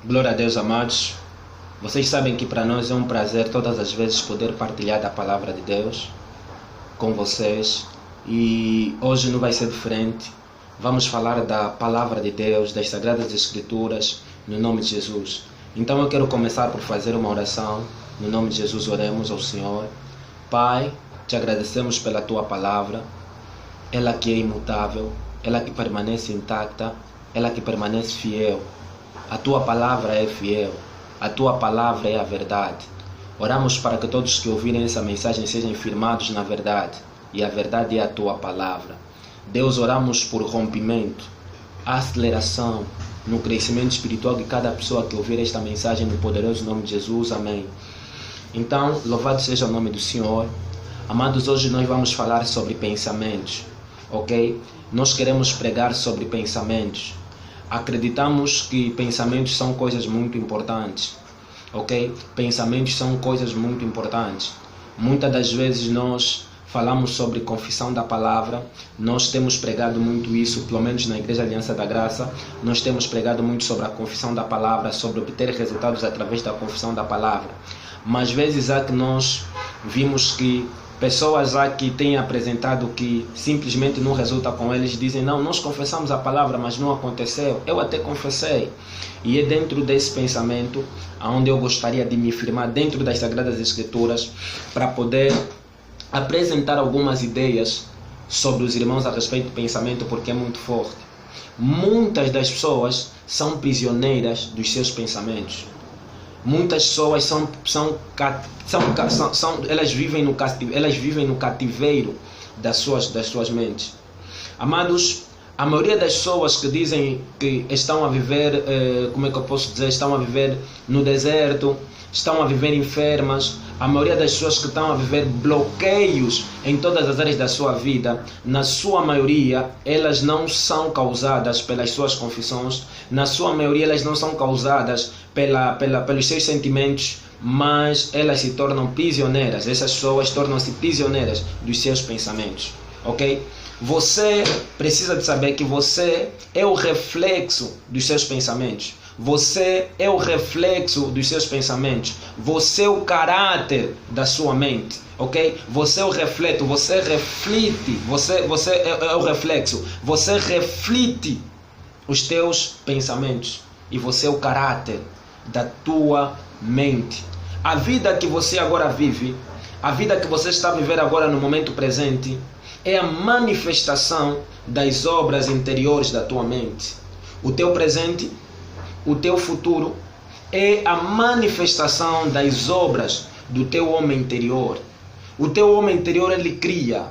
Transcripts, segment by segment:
Glória a Deus, amados. Vocês sabem que para nós é um prazer todas as vezes poder partilhar da palavra de Deus com vocês. E hoje não vai ser diferente. Vamos falar da palavra de Deus, das Sagradas Escrituras, no nome de Jesus. Então eu quero começar por fazer uma oração. No nome de Jesus oremos ao Senhor. Pai, te agradecemos pela tua palavra. Ela que é imutável, ela que permanece intacta, ela que permanece fiel. A tua palavra é fiel, a tua palavra é a verdade. Oramos para que todos que ouvirem essa mensagem sejam firmados na verdade, e a verdade é a tua palavra. Deus, oramos por rompimento, aceleração no crescimento espiritual de cada pessoa que ouvir esta mensagem no poderoso nome de Jesus. Amém. Então, louvado seja o nome do Senhor. Amados, hoje nós vamos falar sobre pensamentos, ok? Nós queremos pregar sobre pensamentos. Acreditamos que pensamentos são coisas muito importantes, ok? Pensamentos são coisas muito importantes. Muitas das vezes nós falamos sobre confissão da palavra. Nós temos pregado muito isso, pelo menos na Igreja Aliança da Graça. Nós temos pregado muito sobre a confissão da palavra, sobre obter resultados através da confissão da palavra. Mas vezes há que nós vimos que pessoas aqui têm apresentado que simplesmente não resulta com eles, dizem, não, nós confessamos a palavra, mas não aconteceu. Eu até confessei. E é dentro desse pensamento onde eu gostaria de me firmar dentro das Sagradas Escrituras para poder apresentar algumas ideias sobre os irmãos a respeito do pensamento, porque é muito forte. Muitas das pessoas são prisioneiras dos seus pensamentos. Muitas pessoas elas vivem no cativeiro das suas mentes. Amados, a maioria das pessoas que dizem que estão a viver, estão a viver no deserto, estão a viver enfermas, a maioria das pessoas que estão a viver bloqueios em todas as áreas da sua vida, na sua maioria, elas não são causadas pelas suas confissões, na sua maioria elas não são causadas pelos seus sentimentos, mas elas se tornam prisioneiras. Essas pessoas tornam-se prisioneiras dos seus pensamentos, ok? Você precisa de saber que você é o reflexo dos seus pensamentos. Você é o reflexo dos seus pensamentos. Você é o caráter da sua mente, ok? Você é o reflexo, você reflete, você é o reflexo. Você reflete os teus pensamentos e você é o caráter da tua mente. A vida que você agora vive, a vida que você está a viver agora no momento presente, é a manifestação das obras interiores da tua mente. O teu presente, o teu futuro, é a manifestação das obras do teu homem interior. O teu homem interior, ele cria.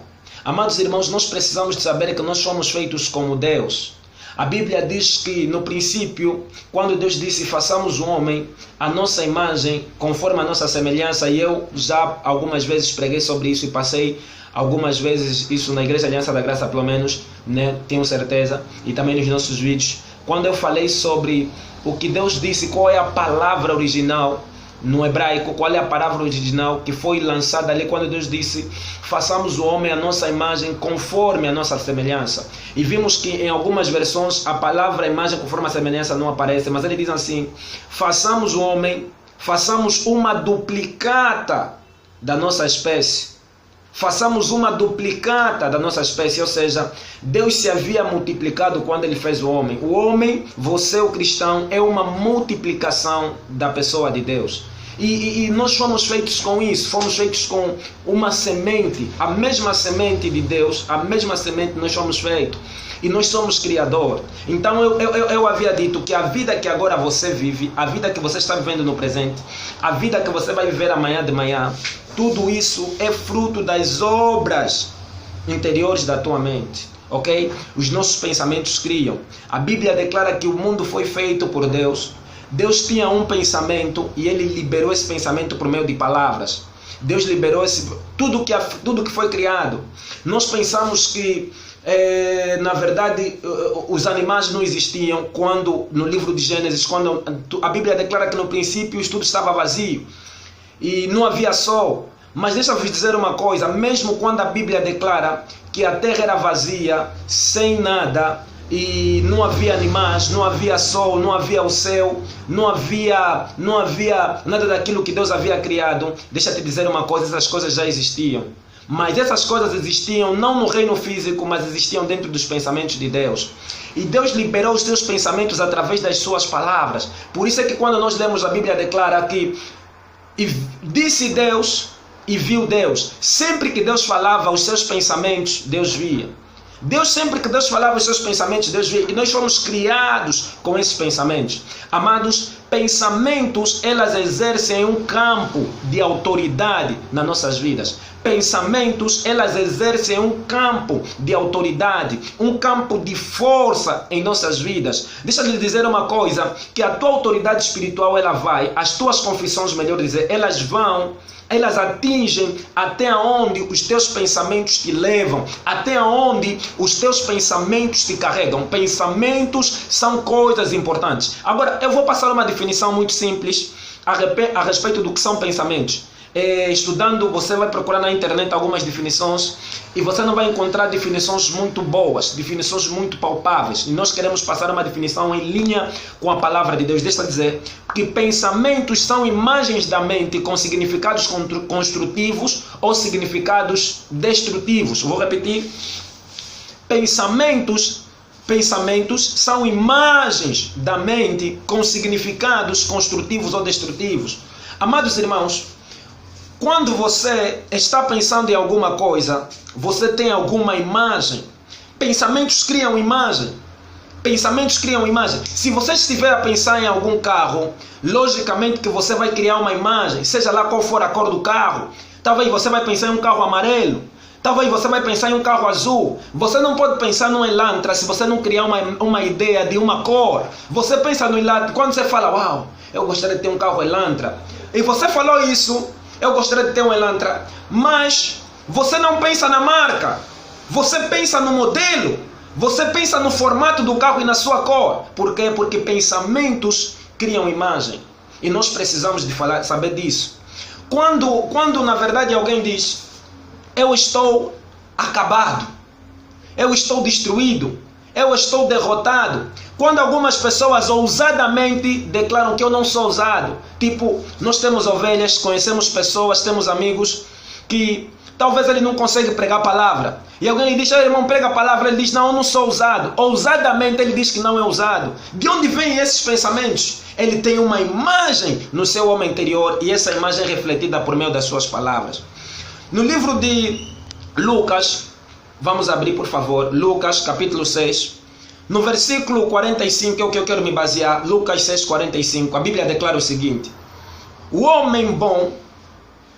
Amados irmãos, nós precisamos de saber que nós somos feitos como Deus. A Bíblia diz que no princípio, quando Deus disse façamos o homem a nossa imagem, conforme a nossa semelhança, e eu já algumas vezes preguei sobre isso e passei algumas vezes isso na Igreja Aliança da Graça, pelo menos, né? Tenho certeza, e também nos nossos vídeos, quando eu falei sobre o que Deus disse, qual é a palavra original no hebraico, qual é a palavra original que foi lançada ali quando Deus disse façamos o homem a nossa imagem conforme a nossa semelhança. E vimos que em algumas versões a palavra imagem conforme a semelhança não aparece, mas ele diz assim, façamos o homem, façamos uma duplicata da nossa espécie. Façamos uma duplicata da nossa espécie, ou seja, Deus se havia multiplicado quando ele fez o homem. O homem, você o cristão, é uma multiplicação da pessoa de Deus. E nós fomos feitos com isso, fomos feitos com uma semente, a mesma semente de Deus, a mesma semente nós somos feitos. E nós somos criador. Então eu havia dito que a vida que agora você vive, a vida que você está vivendo no presente, a vida que você vai viver amanhã de manhã, tudo isso é fruto das obras interiores da tua mente, ok? Os nossos pensamentos criam. A Bíblia declara que o mundo foi feito por Deus. Deus tinha um pensamento e ele liberou esse pensamento por meio de palavras. Deus liberou tudo que foi criado. Nós pensamos que na verdade os animais não existiam quando no livro de Gênesis, quando a Bíblia declara que no princípio tudo estava vazio e não havia sol. Mas deixa eu vos dizer uma coisa, mesmo quando a Bíblia declara que a terra era vazia, sem nada, e não havia animais, não havia sol, não havia o céu, não havia nada daquilo que Deus havia criado. Deixa eu te dizer uma coisa, essas coisas já existiam. Mas essas coisas existiam não no reino físico, mas existiam dentro dos pensamentos de Deus. E Deus liberou os seus pensamentos através das suas palavras. Por isso é que quando nós lemos a Bíblia declara que e disse Deus e viu Deus. Sempre que Deus falava os seus pensamentos, Deus via. Sempre que Deus falava os seus pensamentos, Deus via. E nós fomos criados com esses pensamentos. Amados, pensamentos, elas exercem um campo de autoridade nas nossas vidas. Pensamentos, elas exercem um campo de autoridade, um campo de força em nossas vidas. Deixa eu lhe dizer uma coisa, que a tua autoridade espiritual, ela vai, as tuas confissões, melhor dizer, elas atingem até onde os teus pensamentos te levam, até onde os teus pensamentos te carregam. Pensamentos são coisas importantes. Agora, eu vou passar uma definição muito simples a respeito do que são pensamentos. Estudando, você vai procurar na internet algumas definições e você não vai encontrar definições muito boas, definições muito palpáveis. E nós queremos passar uma definição em linha com a palavra de Deus. Deixa eu dizer que pensamentos são imagens da mente com significados construtivos ou significados destrutivos. Vou repetir. Pensamentos são imagens da mente com significados construtivos ou destrutivos. Amados irmãos, quando você está pensando em alguma coisa, você tem alguma imagem. Pensamentos criam imagem. Se você estiver a pensar em algum carro, logicamente que você vai criar uma imagem, seja lá qual for a cor do carro. Talvez você vai pensar em um carro amarelo. Talvez você vai pensar em um carro azul. Você não pode pensar no Elantra se você não criar uma ideia de uma cor. Você pensa no Elantra, quando você fala, uau, eu gostaria de ter um carro Elantra. E você falou isso, eu gostaria de ter um Elantra, mas você não pensa na marca, você pensa no modelo, você pensa no formato do carro e na sua cor. Por quê? Porque pensamentos criam imagem. E nós precisamos de saber disso. Quando na verdade alguém diz, eu estou acabado, eu estou destruído, eu estou derrotado. Quando algumas pessoas ousadamente declaram que eu não sou ousado. Tipo, nós temos ovelhas, conhecemos pessoas, temos amigos que talvez ele não consegue pregar a palavra. E alguém lhe diz, irmão, prega a palavra. Ele diz, não, eu não sou ousado. Ousadamente ele diz que não é ousado. De onde vêm esses pensamentos? Ele tem uma imagem no seu homem interior e essa imagem é refletida por meio das suas palavras. No livro de Lucas, vamos abrir por favor, Lucas capítulo 6. No versículo 45 é o que eu quero me basear, Lucas 6,45, a Bíblia declara o seguinte: o homem bom,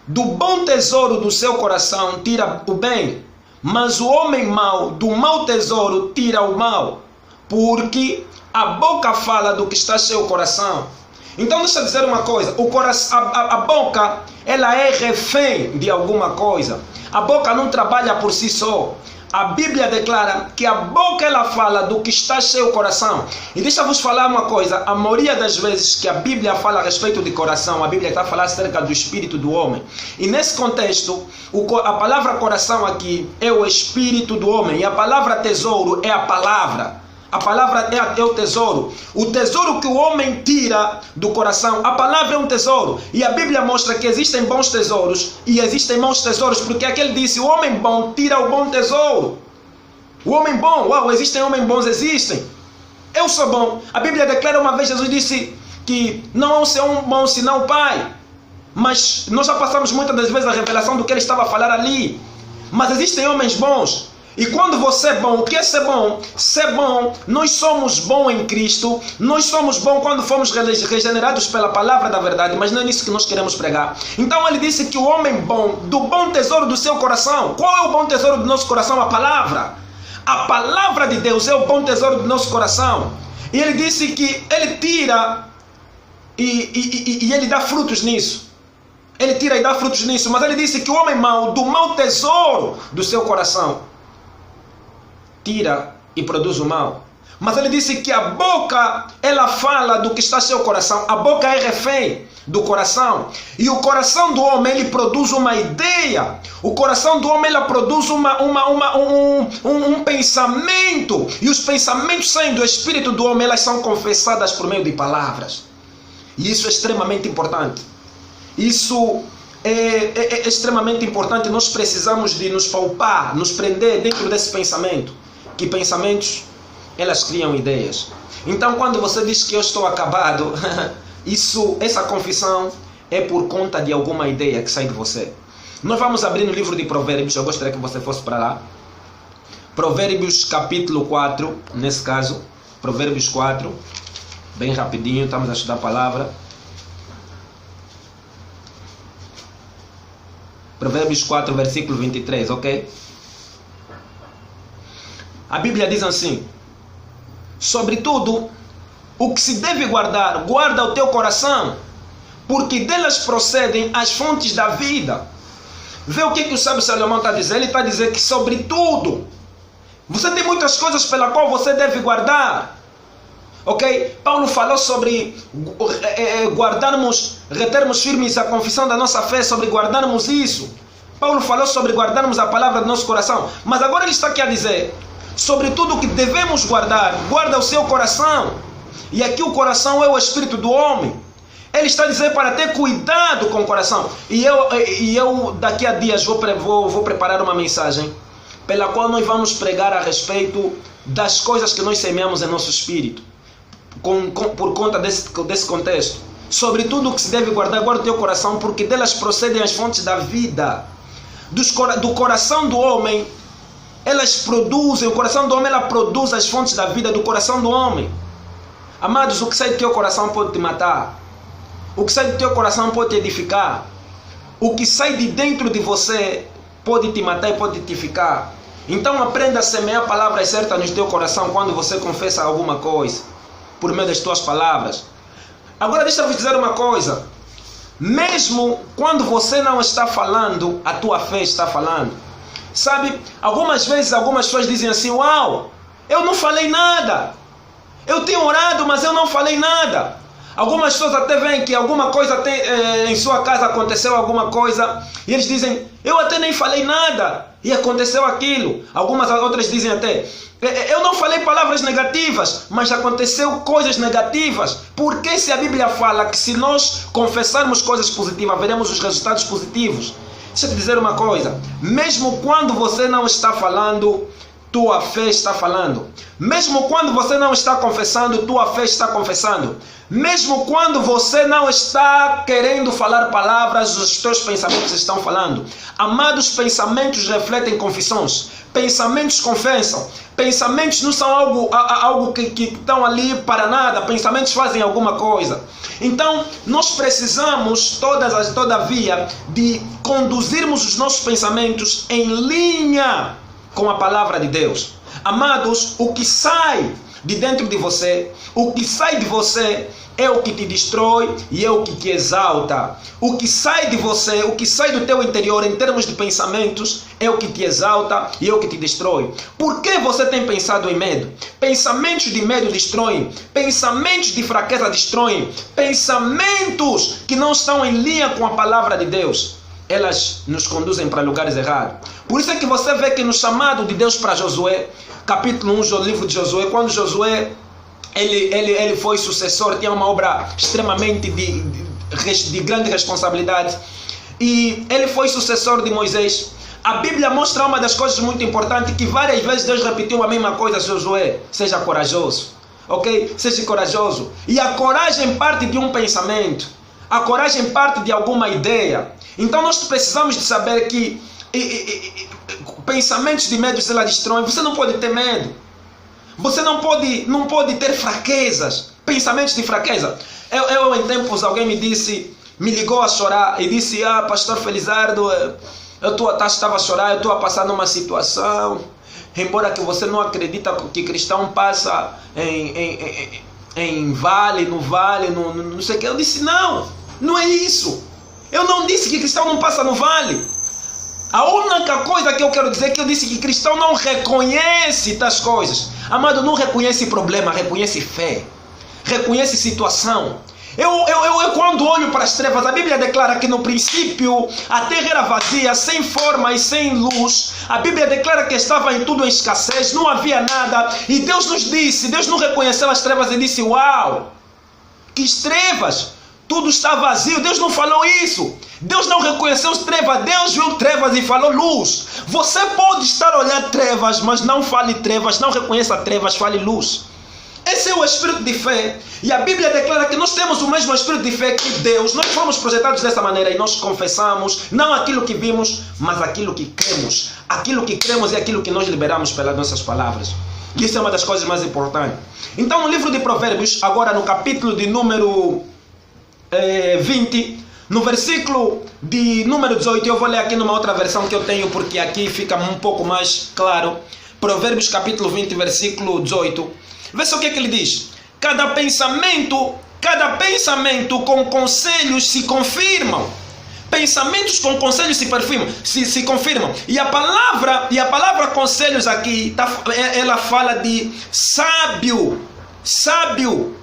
do bom tesouro do seu coração tira o bem, mas o homem mau, do mau tesouro tira o mal, porque a boca fala do que está cheio o coração. Então deixa eu dizer uma coisa, a boca, ela é refém de alguma coisa, a boca não trabalha por si só. A Bíblia declara que a boca ela fala do que está cheio o coração. E deixa eu vos falar uma coisa, a maioria das vezes que a Bíblia fala a respeito de coração, a Bíblia está a falar acerca do espírito do homem. E nesse contexto, a palavra coração aqui é o espírito do homem. E a palavra tesouro é a palavra. A palavra é o tesouro. O tesouro que o homem tira do coração. A palavra é um tesouro. E a Bíblia mostra que existem bons tesouros e existem maus tesouros. Porque aquele disse, o homem bom tira o bom tesouro. O homem bom, uau, existem homens bons, existem. Eu sou bom. A Bíblia declara uma vez, Jesus disse que não há um ser bom senão o Pai. Mas nós já passamos muitas das vezes a revelação do que ele estava a falar ali. Mas existem homens bons. E quando você é bom, o que é ser bom? Ser bom, nós somos bons em Cristo, nós somos bons quando fomos regenerados pela palavra da verdade, mas não é nisso que nós queremos pregar. Então ele disse que o homem bom, do bom tesouro do seu coração, qual é o bom tesouro do nosso coração? A palavra. A palavra de Deus é o bom tesouro do nosso coração. E ele disse que ele tira e ele dá frutos nisso. Ele tira e dá frutos nisso, mas ele disse que o homem mau, do mau tesouro do seu coração, tira e produz o mal. Mas ele disse que a boca, ela fala do que está no seu coração. A boca é refém do coração. E o coração do homem, ele produz uma ideia. O coração do homem, ele produz um pensamento. E os pensamentos saem do espírito do homem, elas são confessadas por meio de palavras. E isso é extremamente importante. Isso é extremamente importante. Nós precisamos de nos poupar, nos prender dentro desse pensamento. Que pensamentos, elas criam ideias. Então, quando você diz que eu estou acabado, essa confissão é por conta de alguma ideia que sai de você. Nós vamos abrir no livro de Provérbios. Eu gostaria que você fosse para lá. Provérbios capítulo 4, nesse caso. Provérbios 4. Bem rapidinho, estamos a estudar a palavra. Provérbios 4, versículo 23, ok? A Bíblia diz assim: sobretudo, o que se deve guardar, guarda o teu coração, porque delas procedem as fontes da vida. Vê o que o sábio Salomão está dizendo? Ele está dizendo que, sobretudo, você tem muitas coisas pela qual você deve guardar. Ok? Paulo falou sobre retermos firmes a confissão da nossa fé, sobre guardarmos isso. Paulo falou sobre guardarmos a palavra do nosso coração. Mas agora ele está aqui a dizer, sobretudo o que devemos guardar, guarda o seu coração. E aqui o coração é o espírito do homem. Ele está dizendo para ter cuidado com o coração. E eu daqui a dias vou preparar uma mensagem pela qual nós vamos pregar a respeito das coisas que nós semeamos em nosso espírito. Por conta desse contexto. Sobretudo o que se deve guardar, guarda o teu coração, porque delas procedem as fontes da vida. Do coração do homem, elas produzem, o coração do homem ela produz as fontes da vida do coração do homem. Amados, o que sai do teu coração pode te matar. O que sai do teu coração pode te edificar. O que sai de dentro de você pode te matar e pode te edificar. Então aprenda a semear palavras certas no teu coração quando você confessa alguma coisa, por meio das tuas palavras. Agora deixa eu vos dizer uma coisa. Mesmo quando você não está falando, a tua fé está falando. Sabe, algumas vezes algumas pessoas dizem assim: uau, eu não falei nada. Eu tenho orado, mas eu não falei nada. Algumas pessoas até veem que alguma coisa em sua casa aconteceu alguma coisa e eles dizem: eu até nem falei nada e aconteceu aquilo. Algumas outras dizem até: eu não falei palavras negativas, mas aconteceu coisas negativas. Porque se a Bíblia fala que se nós confessarmos coisas positivas, veremos os resultados positivos. Deixa eu te dizer uma coisa. Mesmo quando você não está falando, tua fé está falando. Mesmo quando você não está confessando, tua fé está confessando. Mesmo quando você não está querendo falar palavras, os teus pensamentos estão falando. Amados, pensamentos refletem confissões. Pensamentos confessam. Pensamentos não são algo que estão ali para nada. Pensamentos fazem alguma coisa. Então, nós precisamos, todavia, de conduzirmos os nossos pensamentos em linha com a palavra de Deus. Amados, o que sai de dentro de você, o que sai de você é o que te destrói e é o que te exalta. O que sai de você, o que sai do teu interior em termos de pensamentos é o que te exalta e é o que te destrói. Por que você tem pensado em medo? Pensamentos de medo destroem, pensamentos de fraqueza destroem, pensamentos que não estão em linha com a palavra de Deus, elas nos conduzem para lugares errados. Por isso é que você vê que no chamado de Deus para Josué, capítulo 1 do livro de Josué, quando Josué ele foi sucessor, tinha uma obra extremamente de grande responsabilidade, e ele foi sucessor de Moisés. A Bíblia mostra uma das coisas muito importantes, que várias vezes Deus repetiu a mesma coisa a Josué: seja corajoso, ok? Seja corajoso. E a coragem parte de um pensamento, a coragem parte de alguma ideia. Então nós precisamos de saber que pensamentos de medo, se ela destrói. Você não pode ter medo. Você não pode ter fraquezas, pensamentos de fraqueza. Eu em tempos, alguém me ligou a chorar e disse: pastor Felizardo, eu estava a chorar, eu estou a passar numa situação, embora que você não acredita que cristão passa em vale, não sei o que. Eu disse: não é isso. Eu não disse que cristão não passa no vale. A única coisa que eu quero dizer é que eu disse que cristão não reconhece tais coisas. Amado, não reconhece problema, reconhece fé. Reconhece situação. Eu quando olho para as trevas, a Bíblia declara que no princípio a terra era vazia, sem forma e sem luz. A Bíblia declara que estava em tudo em escassez, não havia nada. E Deus nos disse, Deus não reconheceu as trevas e disse, uau, que trevas, tudo está vazio. Deus não falou isso. Deus não reconheceu as trevas, Deus viu trevas e falou luz. Você pode estar olhando trevas, mas não fale trevas, não reconheça trevas, fale luz. Esse é o espírito de fé. E a Bíblia declara que nós temos o mesmo espírito de fé que Deus. Nós fomos projetados dessa maneira e nós confessamos não aquilo que vimos, mas aquilo que cremos. Aquilo que cremos é aquilo que nós liberamos pelas nossas palavras. E isso é uma das coisas mais importantes. Então no livro de Provérbios, agora no capítulo de número 20, no versículo de número 18, eu vou ler aqui numa outra versão que eu tenho, porque aqui fica um pouco mais claro. Provérbios capítulo 20, versículo 18. Vê só o que ele diz. Cada pensamento com conselhos se confirmam. Pensamentos com conselhos se confirmam. E a palavra conselhos aqui, ela fala de sábio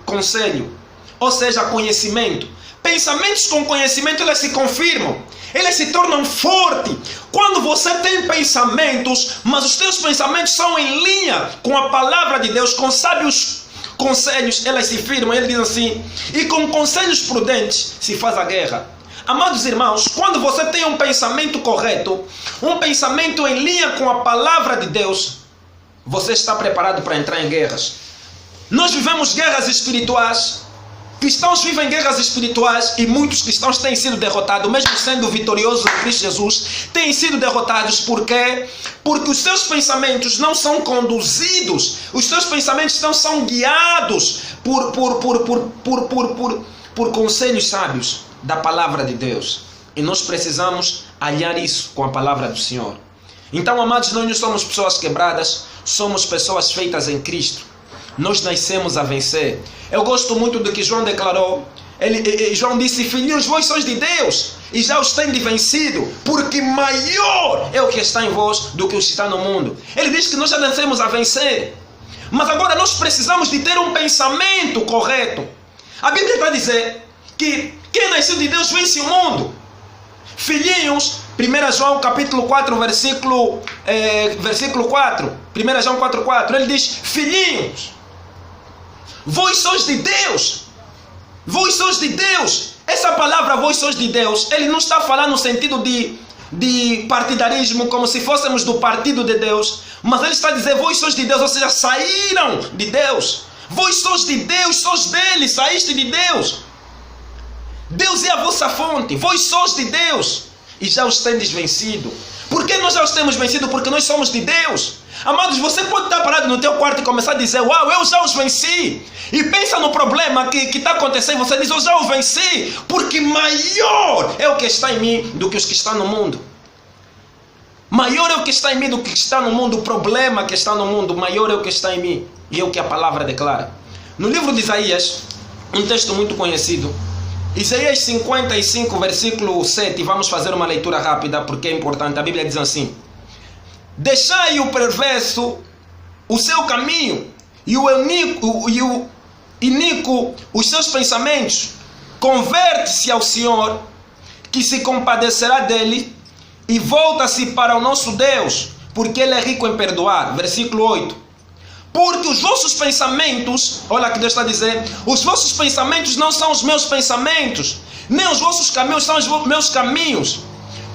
conselho. Ou seja, conhecimento. Pensamentos com conhecimento, elas se confirmam. Eles se tornam fortes. Quando você tem pensamentos, mas os teus pensamentos são em linha com a palavra de Deus, com sábios conselhos, elas se firmam. Ele diz assim, e com conselhos prudentes se faz a guerra. Amados irmãos, quando você tem um pensamento correto, um pensamento em linha com a palavra de Deus, você está preparado para entrar em guerras. Nós vivemos guerras espirituais. Cristãos vivem guerras espirituais e muitos cristãos têm sido derrotados, mesmo sendo vitoriosos em Cristo Jesus, têm sido derrotados. Por quê? Porque os seus pensamentos não são conduzidos, os seus pensamentos não são guiados por conselhos sábios da palavra de Deus. E nós precisamos alinhar isso com a palavra do Senhor. Então, amados, nós não somos pessoas quebradas, somos pessoas feitas em Cristo. Nós nascemos a vencer. Eu gosto muito do que João declarou. João disse, filhinhos, vós sois de Deus e já os tendes vencido, porque maior é o que está em vós do que o que está no mundo. Ele diz que nós já nascemos a vencer. Mas agora nós precisamos de ter um pensamento correto. A Bíblia vai dizer que quem nasceu de Deus vence o mundo. Filhinhos, 1 João capítulo 4, versículo 4. 1 João 4,4. Ele diz, filhinhos, vós sois de Deus. Vós sois de Deus. Essa palavra, vós sois de Deus, ele não está falando no sentido de partidarismo, como se fôssemos do partido de Deus. Mas ele está a dizer, vós sois de Deus, ou seja, saíram de Deus. Vós sois de Deus, sois dele, saíste de Deus. Deus é a vossa fonte. Vós sois de Deus e já os tendes vencido. Por que nós já os temos vencido? Porque nós somos de Deus. Amados, você pode estar parado no teu quarto e começar a dizer, uau, eu já os venci. E pensa no problema que está acontecendo. Você diz, eu já os venci, porque maior é o que está em mim do que os que estão no mundo. Maior é o que está em mim do que está no mundo. O problema que está no mundo, maior é o que está em mim. E é o que a palavra declara. No livro de Isaías, um texto muito conhecido, Isaías 55, versículo 7, vamos fazer uma leitura rápida porque é importante. A Bíblia diz assim, deixai o perverso o seu caminho e o iníquo os seus pensamentos, converte-se ao Senhor, que se compadecerá dele, e volta-se para o nosso Deus, porque ele é rico em perdoar. Versículo 8, porque os vossos pensamentos, olha o que Deus está a dizer, os vossos pensamentos não são os meus pensamentos, nem os vossos caminhos são os meus caminhos.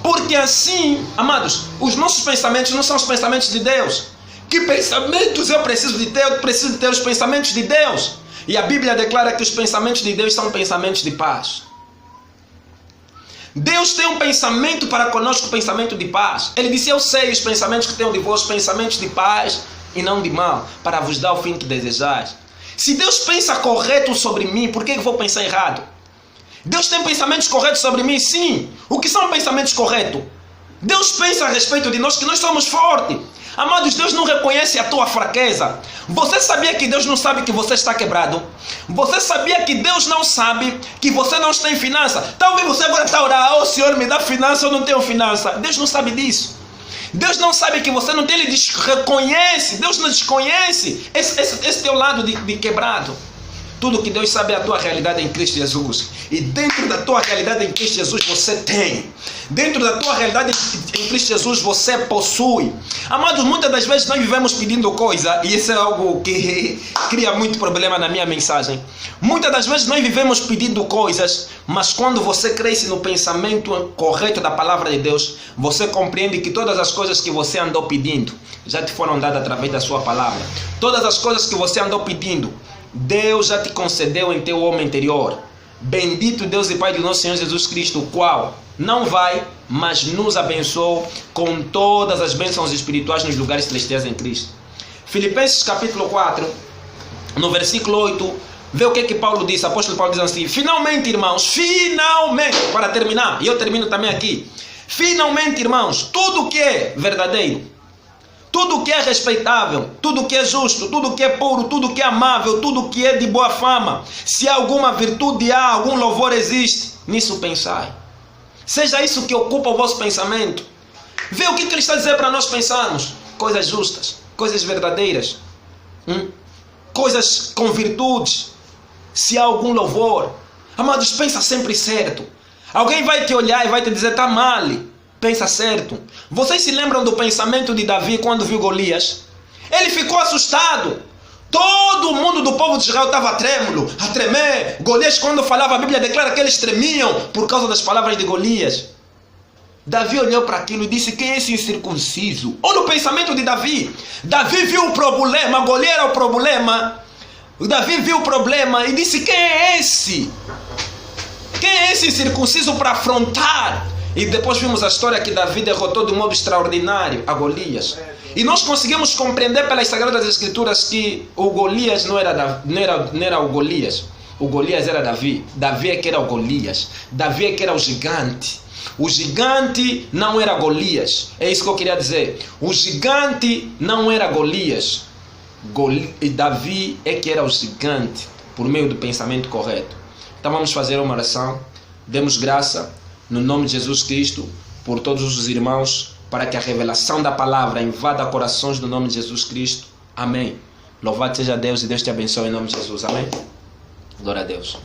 Porque assim, amados, os nossos pensamentos não são os pensamentos de Deus. Que pensamentos eu preciso de ter? Eu preciso de ter os pensamentos de Deus. E a Bíblia declara que os pensamentos de Deus são pensamentos de paz. Deus tem um pensamento para conosco, pensamento de paz. Ele disse, eu sei os pensamentos que tenho de vós, pensamentos de paz e não de mal, para vos dar o fim que desejais. Se Deus pensa correto sobre mim, por que eu vou pensar errado? Deus tem pensamentos corretos sobre mim? Sim. O que são pensamentos corretos? Deus pensa a respeito de nós que nós somos fortes. Amados, Deus não reconhece a tua fraqueza. Você sabia que Deus não sabe que você está quebrado? Você sabia que Deus não sabe que você não tem finança? Talvez você agora está orando, oh Senhor, me dá finança, eu não tenho finança. Deus não sabe disso. Deus não sabe que você não tem, Ele reconhece. Deus não desconhece esse teu lado de quebrado. Tudo que Deus sabe é a tua realidade em Cristo Jesus. E dentro da tua realidade em Cristo Jesus você tem. Dentro da tua realidade em Cristo Jesus você possui. Amados, muitas das vezes nós vivemos pedindo coisa. E isso é algo que cria muito problema na minha mensagem. Muitas das vezes nós vivemos pedindo coisas. Mas quando você cresce no pensamento correto da palavra de Deus, você compreende que todas as coisas que você andou pedindo já te foram dadas através da sua palavra. Todas as coisas que você andou pedindo, Deus já te concedeu em teu homem interior. Bendito Deus e Pai do nosso Senhor Jesus Cristo, o qual não vai, mas nos abençoou com todas as bênçãos espirituais nos lugares celestiais em Cristo. Filipenses capítulo 4, no versículo 8, vê o que Paulo diz. O apóstolo Paulo diz assim: finalmente, irmãos, finalmente, para terminar, e eu termino também aqui. Finalmente, irmãos, tudo que é verdadeiro, tudo que é respeitável, tudo que é justo, tudo que é puro, tudo que é amável, tudo que é de boa fama, se alguma virtude há, algum louvor existe, nisso pensai. Seja isso que ocupa o vosso pensamento. Vê o que ele está dizendo para nós pensarmos. Coisas justas, coisas verdadeiras, coisas com virtudes. Se há algum louvor, amados, pensa sempre certo. Alguém vai te olhar e vai te dizer, está mal. Pensa certo. Vocês se lembram do pensamento de Davi quando viu Golias? Ele ficou assustado. Todo mundo do povo de Israel estava trêmulo, a tremer. Golias, quando falava, a Bíblia declara que eles tremiam por causa das palavras de Golias. Davi olhou para aquilo e disse: quem é esse incircunciso? Olha o pensamento de Davi. Davi viu o problema, Golias era o problema. Davi viu o problema e disse: quem é esse? Quem é esse incircunciso para afrontar? E depois vimos a história que Davi derrotou de um modo extraordinário a Golias. E nós conseguimos compreender pelas Sagradas Escrituras que o Golias não era o Golias. O Golias era Davi. Davi é que era o Golias. Davi é que era o gigante. O gigante não era Golias. É isso que eu queria dizer. O gigante não era Golias. Davi é que era o gigante por meio do pensamento correto. Então vamos fazer uma oração. Demos graça no nome de Jesus Cristo por todos os irmãos, para que a revelação da palavra invada corações no nome de Jesus Cristo. Amém. Louvado seja Deus e Deus te abençoe em nome de Jesus. Amém. Glória a Deus.